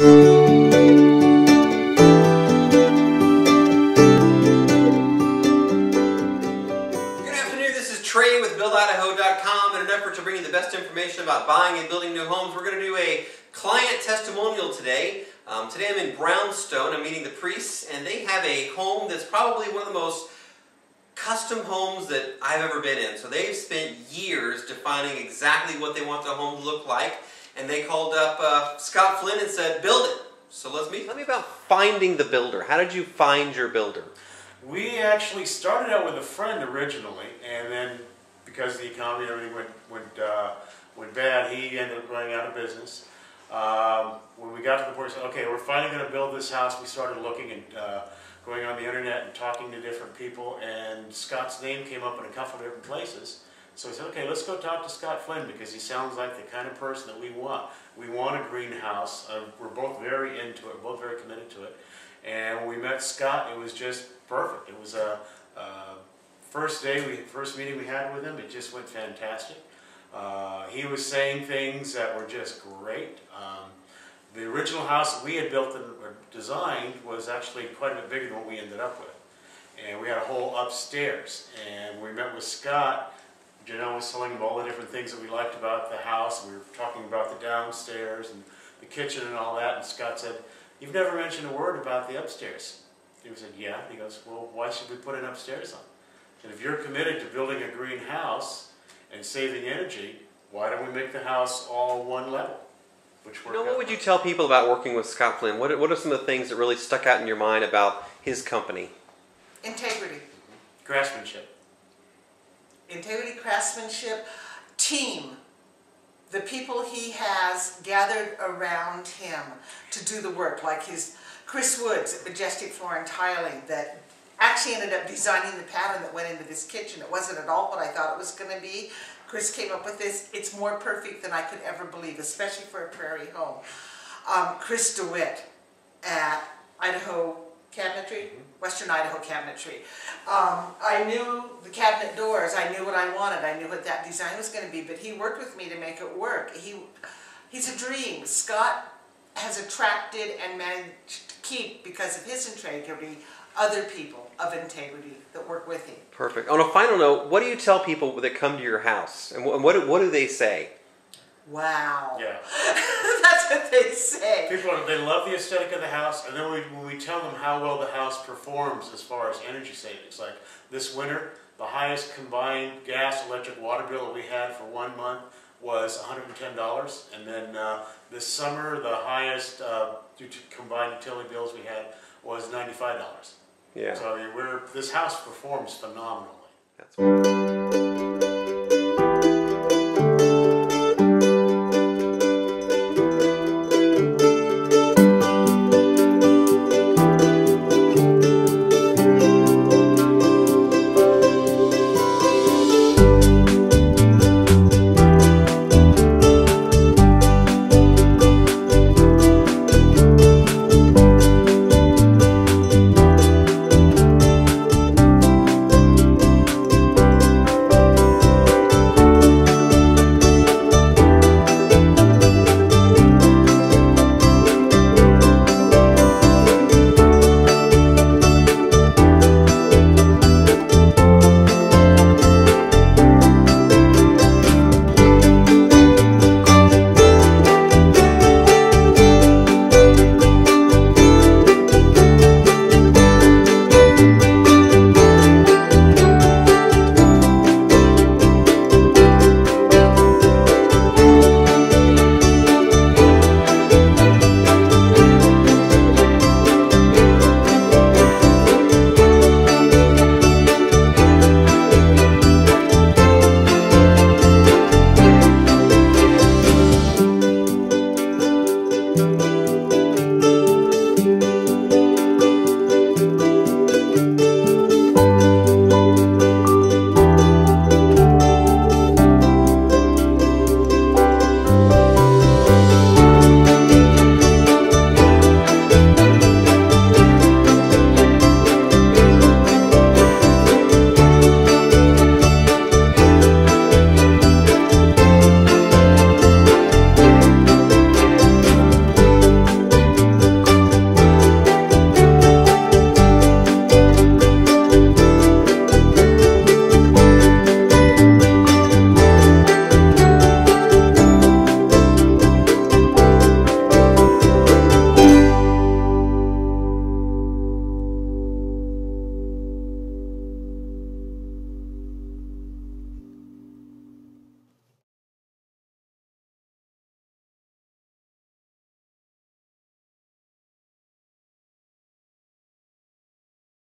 With BuildIdaho.com. In an effort to bring you the best information about buying and building new homes, we're going to do a client testimonial today. Today I'm in Brownstone. I'm meeting the priests, and they have a home that's probably one of the most custom homes that I've ever been in. So they've spent years defining exactly what they want the home to look like, and they called up Scott Flynn and said, build it. So let's meet. Tell me about finding the builder. How did you find your builder? We actually started out with a friend originally, and then because the economy and everything went bad, he ended up going out of business. When we got to the point, we said, okay, we're finally going to build this house. We started looking and going on the internet and talking to different people, and Scott's name came up in a couple of different places. So we said, okay, let's go talk to Scott Flynn, because he sounds like the kind of person that we want. We want a greenhouse. We're both very into it, both very committed to it. And when we met Scott, it was just perfect. It was a first meeting we had with him. It just went fantastic. He was saying things that were just great. The original house that we had built and designed was actually quite a bit bigger than what we ended up with. And we had a whole upstairs. And we met with Scott. Janelle was telling him all the different things that we liked about the house. We were talking about the downstairs and the kitchen and all that. And Scott said, "You've never mentioned a word about the upstairs." He said, "Yeah." He goes, "Well, why should we put an upstairs on? And if you're committed to building a green house and saving energy, why don't we make the house all one level?" Which worked out. What would you tell people about working with Scott Flynn? What are some of the things that really stuck out in your mind about his company? Integrity. Craftsmanship. Integrity, craftsmanship, team. The people he has gathered around him to do the work, like his Chris Woods at Majestic Floor and Tiling, that actually ended up designing the pattern that went into this kitchen. It wasn't at all what I thought it was going to be. Chris came up with this. It's more perfect than I could ever believe, especially for a prairie home. Chris DeWitt at Idaho Cabinetry, Western Idaho Cabinetry. I knew the cabinet doors. I knew what I wanted. I knew what that design was going to be, but he worked with me to make it work. He's a dream. Scott has attracted and managed to keep, because of his integrity, other people of integrity that work with him. Perfect. On a final note, what do you tell people that come to your house? And what do they say? Wow. Yeah. That's what they say. People, they love the aesthetic of the house, and then when we tell them how well the house performs as far as energy savings, like this winter, the highest combined gas, electric, water bill that we had for 1 month was $110, and then this summer the highest due to combined utility bills we had was $95. Yeah. So this house performs phenomenally. That's